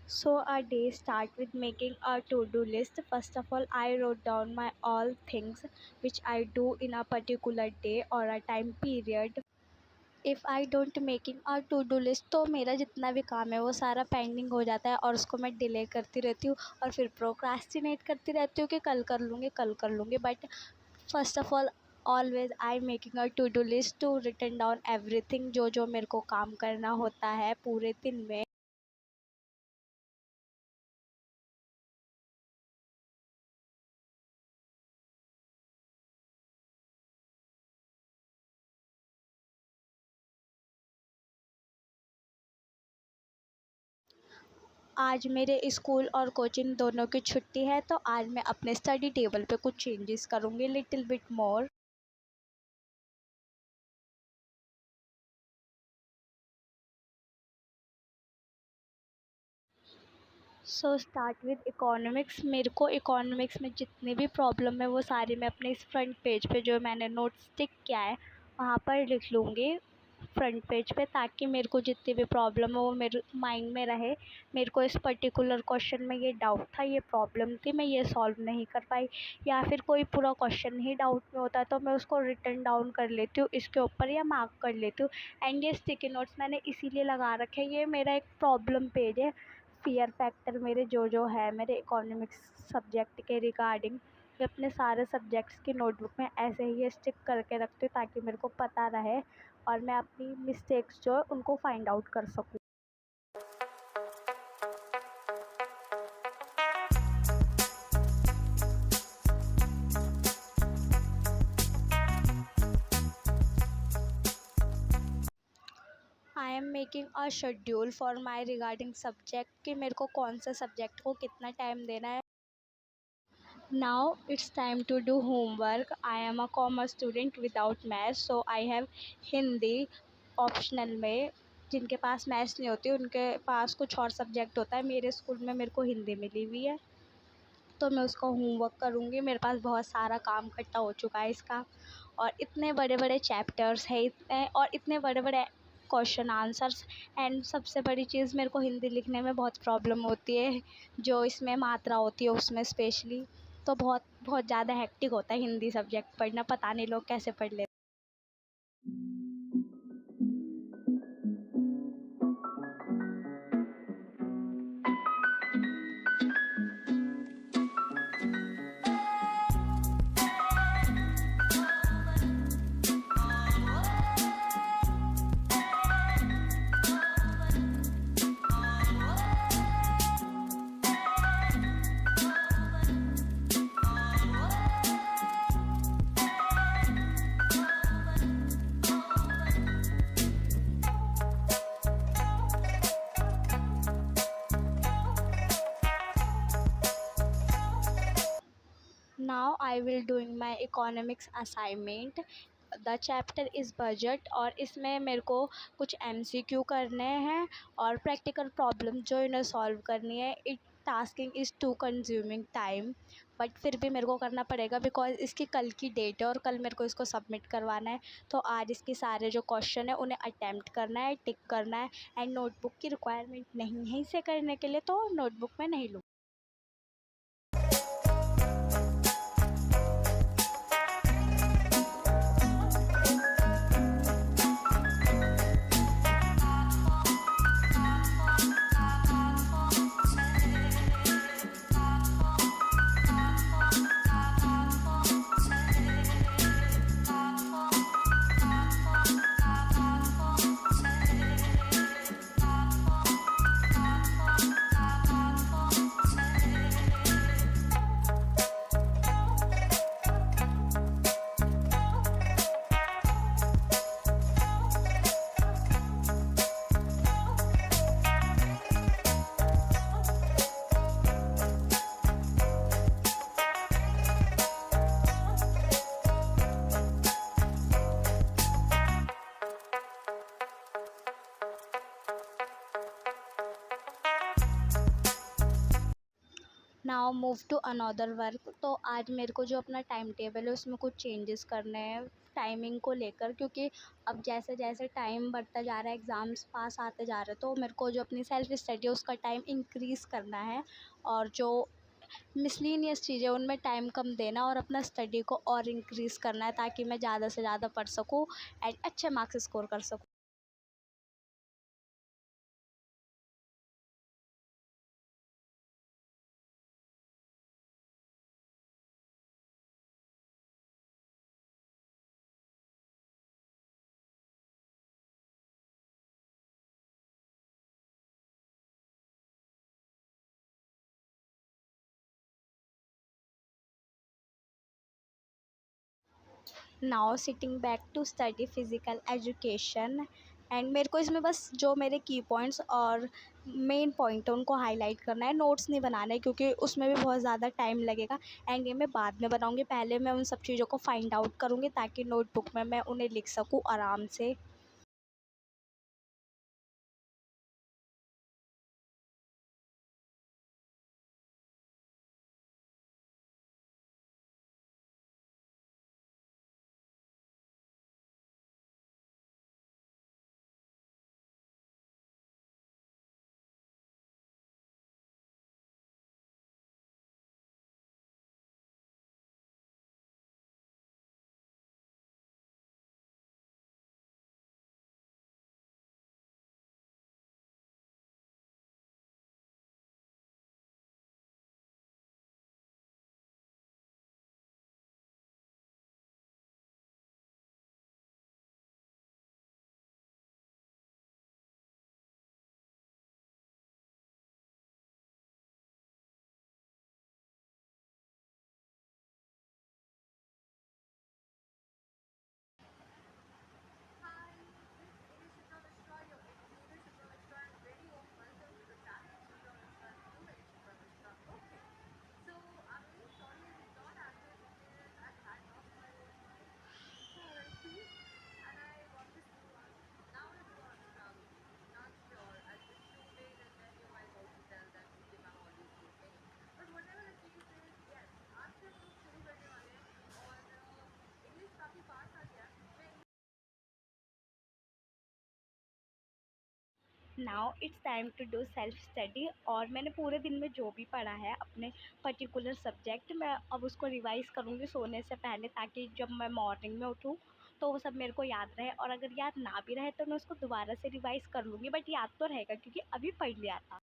So a day start with making a to-do list. First of all, I wrote down my all things which I do in a particular day or a time period. If I don't making a to do list तो मेरा जितना भी काम है वो सारा pending हो जाता है और उसको मैं डिले करती रहती हूँ और फिर प्रोक्रास्टिनेट करती रहती हूँ कि कल कर लूँगी but first of all always I making a to do list to written down everything जो जो मेरे को काम करना होता है पूरे दिन में। आज मेरे स्कूल और कोचिंग दोनों की छुट्टी है तो आज मैं अपने स्टडी टेबल पे कुछ चेंजेस करूँगी little bit more. So start with economics. मेरे को इकोनॉमिक्स में जितनी भी प्रॉब्लम है वो सारी मैं अपने इस फ्रंट पेज पे जो मैंने नोट्स टिक किया है वहाँ पर लिख लूँगी फ्रंट पेज पे, ताकि मेरे को जितनी भी प्रॉब्लम है वो मेरे माइंड में रहे। मेरे को इस पर्टिकुलर क्वेश्चन में ये डाउट था, ये प्रॉब्लम थी, मैं ये सॉल्व नहीं कर पाई, या फिर कोई पूरा क्वेश्चन ही डाउट में होता है तो मैं उसको रिटन डाउन कर लेती हूँ इसके ऊपर या मार्क कर लेती हूँ। एंड ये स्टिकी नोट्स मैंने इसीलिए लगा रखे हैं, ये मेरा एक प्रॉब्लम पेज है। फ़ियर फैक्टर मेरे जो है मेरे इकोनॉमिक्स सब्जेक्ट के रिगार्डिंग मैं अपने सारे सब्जेक्ट्स की नोटबुक में ऐसे ही स्टिक करके रखती हूँ ताकि मेरे को पता रहे और मैं अपनी मिस्टेक्स जो है उनको फाइंड आउट कर सकूँ। I am making a schedule for my regarding subject कि मेरे को कौन सा सब्जेक्ट को कितना टाइम देना है। Now it's time to do homework. I am a commerce student without maths, so I have Hindi optional में। जिनके पास मैथ्स नहीं होती उनके पास कुछ और सब्जेक्ट होता है, मेरे स्कूल में मेरे को हिंदी मिली हुई है तो मैं उसका होमवर्क करूँगी। मेरे पास बहुत सारा काम इकट्ठा हो चुका है इसका, और इतने बड़े बड़े चैप्टर्स है इतने, और इतने बड़े बड़े क्वेश्चन आंसर्स। एंड सबसे बड़ी चीज़ मेरे को हिंदी लिखने में बहुत प्रॉब्लम होती है, जो इसमें मात्रा होती है उसमें स्पेशली, तो बहुत बहुत ज़्यादा हेक्टिक होता है हिंदी सब्जेक्ट पढ़ना, पता नहीं लोग कैसे पढ़ लेते। Now I will doing my economics assignment. The chapter is budget, और इसमें मेरे को कुछ MCQ करने हैं और प्रैक्टिकल प्रॉब्लम जो इन्हें सॉल्व करनी है। It tasking is too consuming time, but फिर भी मेरे को करना पड़ेगा बिकॉज इसकी कल की डेट है और कल मेरे को इसको सबमिट करवाना है। तो आज इसके सारे जो क्वेश्चन है उन्हें अटैम्प्ट करना है, टिक करना है। एंड नोटबुक की रिक्वायरमेंट नहीं है इसे करने के लिए, तो नोटबुक में नहीं लूँ। Now move to another work. तो आज मेरे को जो अपना टाइम टेबल है उसमें कुछ चेंजेस करने हैं टाइमिंग को लेकर, क्योंकि अब जैसे जैसे टाइम बढ़ता जा रहा है, एग्ज़ाम्स पास आते जा रहे हैं, तो मेरे को जो अपनी सेल्फ स्टडी है उसका टाइम इंक्रीज़ करना है, और जो मिसलिनियस चीज़ें उनमें टाइम कम देना और अपना स्टडी को और इंक्रीज़ करना है, ताकि मैं ज़्यादा से ज़्यादा पढ़ सकूँ एंड अच्छे मार्क्स स्कोर कर सकूँ। Now sitting back to study physical education. And मेरे को इसमें बस जो मेरे की पॉइंट्स और मेन पॉइंट है उनको हाईलाइट करना है, नोट्स नहीं बनाना है, क्योंकि उसमें भी बहुत ज़्यादा टाइम लगेगा एंड ये मैं बाद में बनाऊँगी। पहले मैं उन सब चीज़ों को फाइंड आउट करूँगी ताकि नोटबुक में मैं उन्हें लिख सकूँ आराम से। Now it's time to do self study. और मैंने पूरे दिन में जो भी पढ़ा है अपने पर्टिकुलर सब्जेक्ट, मैं अब उसको रिवाइज़ करूँगी सोने से पहले, ताकि जब मैं मॉर्निंग में उठूँ तो वो सब मेरे को याद रहे, और अगर याद ना भी रहे तो मैं उसको दोबारा से रिवाइज़ कर लूँगी, बट याद तो रहेगा क्योंकि अभी पढ़ लिया था।